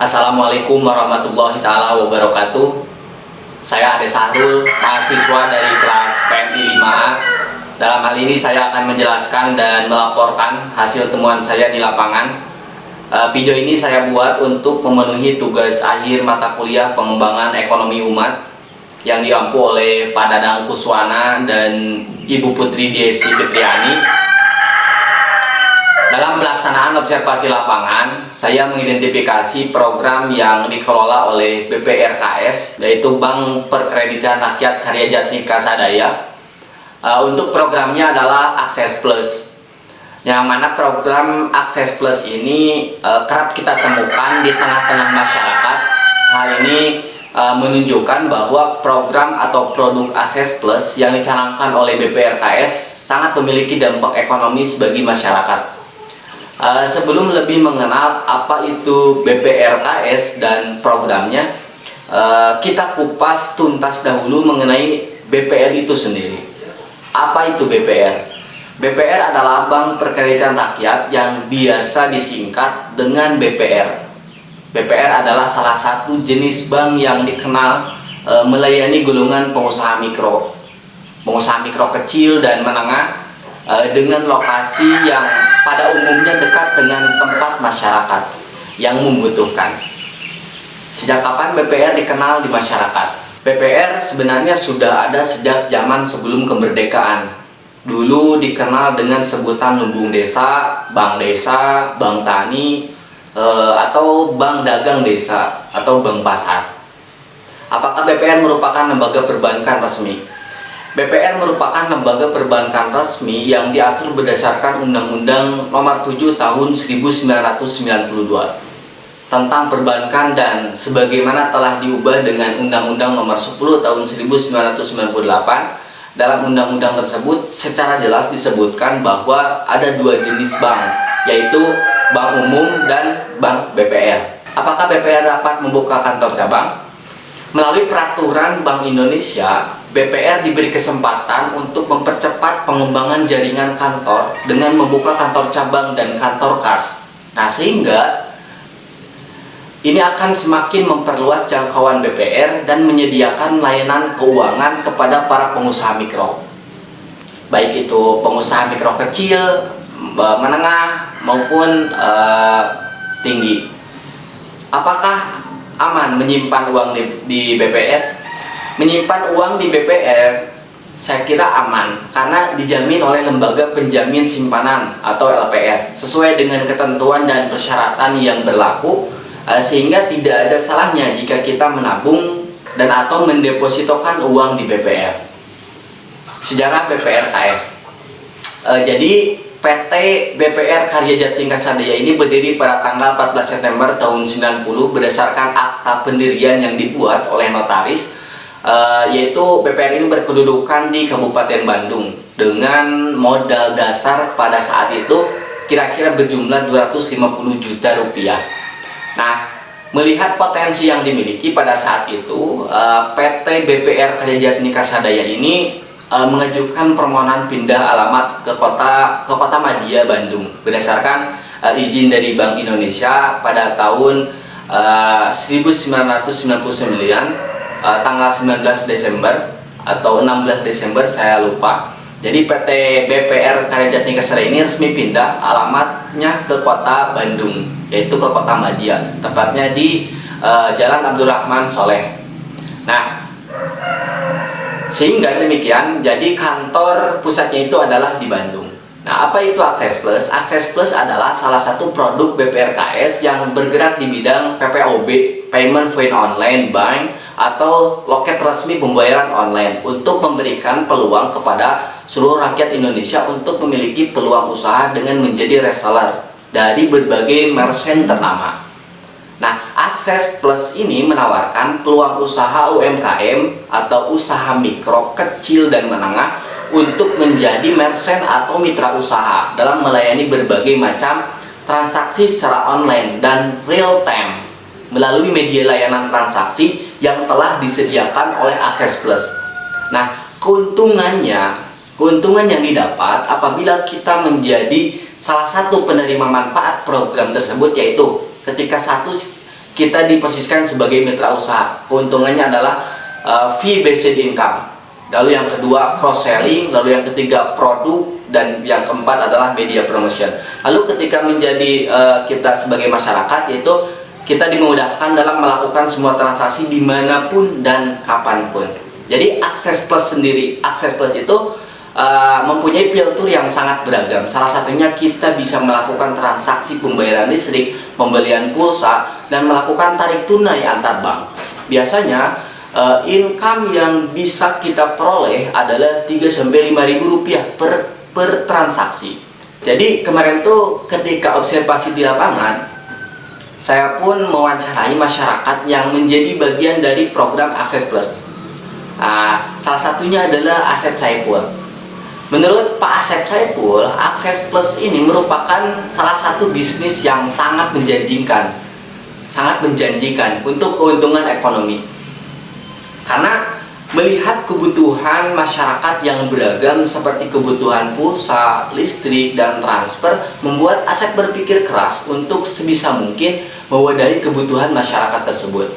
Assalamualaikum warahmatullahi taala wabarakatuh. Saya Ade Sahrul, mahasiswa dari kelas PMI 5A. Dalam hal ini saya akan menjelaskan dan melaporkan hasil temuan saya di lapangan. Video ini saya buat untuk memenuhi tugas akhir mata kuliah pengembangan ekonomi umat yang diampu oleh Pak Dadang Kuswana dan Ibu Putri Desi Fitriani. Dalam pelaksanaan observasi lapangan, saya mengidentifikasi program yang dikelola oleh BPRKS, yaitu Bank Perkreditan Rakyat Karya Jati Kasadaya. Untuk programnya adalah Akses Plus, yang mana program Akses Plus ini kerap kita temukan di tengah-tengah masyarakat. Hal ini menunjukkan bahwa program atau produk Akses Plus yang dicanangkan oleh BPRKS sangat memiliki dampak ekonomis bagi masyarakat. Sebelum lebih mengenal apa itu BPRKS dan programnya, kita kupas tuntas dahulu mengenai BPR itu sendiri. Apa itu BPR? BPR adalah Bank Perkreditan Rakyat yang biasa disingkat dengan BPR. BPR adalah salah satu jenis bank yang dikenal melayani golongan pengusaha mikro kecil dan menengah, dengan lokasi yang pada umumnya dekat dengan tempat masyarakat yang membutuhkan. Sejak kapan BPR dikenal di masyarakat? BPR sebenarnya sudah ada sejak zaman sebelum kemerdekaan. Dulu dikenal dengan sebutan lumbung desa, bank tani, atau bank dagang desa, atau bank pasar. Apakah BPR merupakan lembaga perbankan resmi? BPR merupakan lembaga perbankan resmi yang diatur berdasarkan Undang-Undang Nomor 7 Tahun 1992 tentang perbankan dan sebagaimana telah diubah dengan Undang-Undang Nomor 10 Tahun 1998. Dalam undang-undang tersebut secara jelas disebutkan bahwa ada dua jenis bank, yaitu bank umum dan bank BPR. Apakah BPR dapat membuka kantor cabang? Melalui peraturan Bank Indonesia, BPR diberi kesempatan untuk mempercepat pengembangan jaringan kantor dengan membuka kantor cabang dan kantor kas. Nah, sehingga ini akan semakin memperluas jangkauan BPR dan menyediakan layanan keuangan kepada para pengusaha mikro. Baik itu pengusaha mikro kecil, menengah, maupun tinggi. Apakah aman menyimpan uang di BPR? Menyimpan uang di BPR saya kira aman karena dijamin oleh lembaga penjamin simpanan atau LPS sesuai dengan ketentuan dan persyaratan yang berlaku, sehingga tidak ada salahnya jika kita menabung dan atau mendepositokan uang di BPR. Sejarah BPRKS. Jadi PT BPR Karya Jati Kasadaya ini berdiri pada tanggal 14 September tahun 90 berdasarkan akta pendirian yang dibuat oleh notaris, yaitu BPR ini berkedudukan di Kabupaten Bandung dengan modal dasar pada saat itu kira-kira berjumlah 250 juta rupiah. Nah, melihat potensi yang dimiliki pada saat itu, PT BPR Karya Jati Kasadaya ini mengajukan permohonan pindah alamat ke kota Madia, Bandung berdasarkan izin dari Bank Indonesia pada tahun 1999, tanggal 19 Desember atau 16 Desember saya lupa. Jadi PT BPR Karya Jati Kasadaya ini resmi pindah alamatnya ke kota Bandung, yaitu ke kota Madia, tepatnya di Jalan Abdurrahman Soleh. Nah, sehingga demikian, jadi kantor pusatnya itu adalah di Bandung. Nah, apa itu Akses Plus? Akses Plus adalah salah satu produk BPRKS yang bergerak di bidang PPOB, Payment Point Online Bank, atau loket resmi pembayaran online untuk memberikan peluang kepada seluruh rakyat Indonesia untuk memiliki peluang usaha dengan menjadi reseller dari berbagai merchant ternama. Nah, Akses Plus ini menawarkan peluang usaha UMKM atau usaha mikro, kecil, dan menengah untuk menjadi merchant atau mitra usaha dalam melayani berbagai macam transaksi secara online dan real time melalui media layanan transaksi yang telah disediakan oleh Akses Plus. Nah, keuntungan yang didapat apabila kita menjadi salah satu penerima manfaat program tersebut, yaitu ketika kita diposisikan sebagai mitra usaha. Keuntungannya adalah fee based income. Lalu yang kedua cross selling, lalu yang ketiga produk, dan yang keempat adalah media promotion. Lalu ketika menjadi kita sebagai masyarakat, yaitu kita dimudahkan dalam melakukan semua transaksi dimanapun dan kapanpun. Jadi Akses Plus sendiri, Akses Plus itu mempunyai fitur yang sangat beragam. Salah satunya kita bisa melakukan transaksi pembayaran listrik, pembelian pulsa, dan melakukan tarik tunai antar bank. Biasanya income yang bisa kita peroleh adalah 3-5 ribu rupiah per transaksi. Jadi kemarin tuh ketika observasi di lapangan, saya pun mewawancarai masyarakat yang menjadi bagian dari program Akses Plus. Salah satunya adalah Asep Saipul. Menurut Pak Asep Saipul, Akses Plus ini merupakan salah satu bisnis yang sangat menjanjikan untuk keuntungan ekonomi. Karena melihat kebutuhan masyarakat yang beragam seperti kebutuhan pulsa, listrik, dan transfer, membuat Asep berpikir keras untuk sebisa mungkin mewadahi kebutuhan masyarakat tersebut.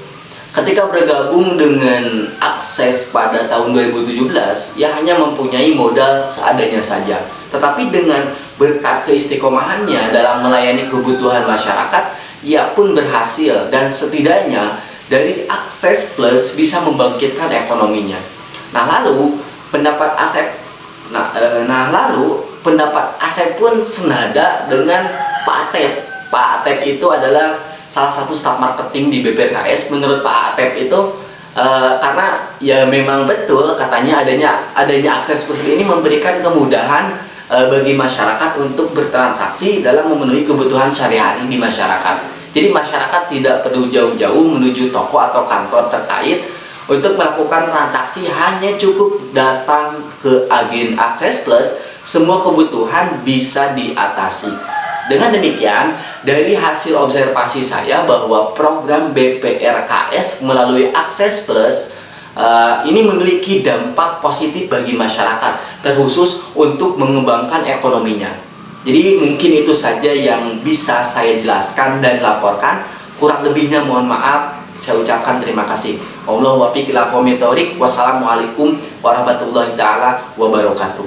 Ketika bergabung dengan Akses pada tahun 2017, ia hanya mempunyai modal seadanya saja. Tetapi dengan berkat keistiqomahannya dalam melayani kebutuhan masyarakat, ia pun berhasil, dan setidaknya dari Akses Plus bisa membangkitkan ekonominya. Lalu pendapat Asep pun senada dengan Pak Atep. Pak Atep itu adalah salah satu staf marketing di BPRKS. Menurut Pak Atep itu karena ya memang betul katanya adanya Akses Plus ini memberikan kemudahan bagi masyarakat untuk bertransaksi dalam memenuhi kebutuhan sehari-hari di masyarakat. Jadi masyarakat tidak perlu jauh-jauh menuju toko atau kantor terkait untuk melakukan transaksi, hanya cukup datang ke agen Akses Plus, semua kebutuhan bisa diatasi. Dengan demikian, dari hasil observasi saya bahwa program BPRKS melalui Akses Plus ini memiliki dampak positif bagi masyarakat, terkhusus untuk mengembangkan ekonominya. Jadi mungkin itu saja yang bisa saya jelaskan dan laporkan. Kurang lebihnya mohon maaf, saya ucapkan terima kasih. Wassalamualaikum warahmatullahi wabarakatuh.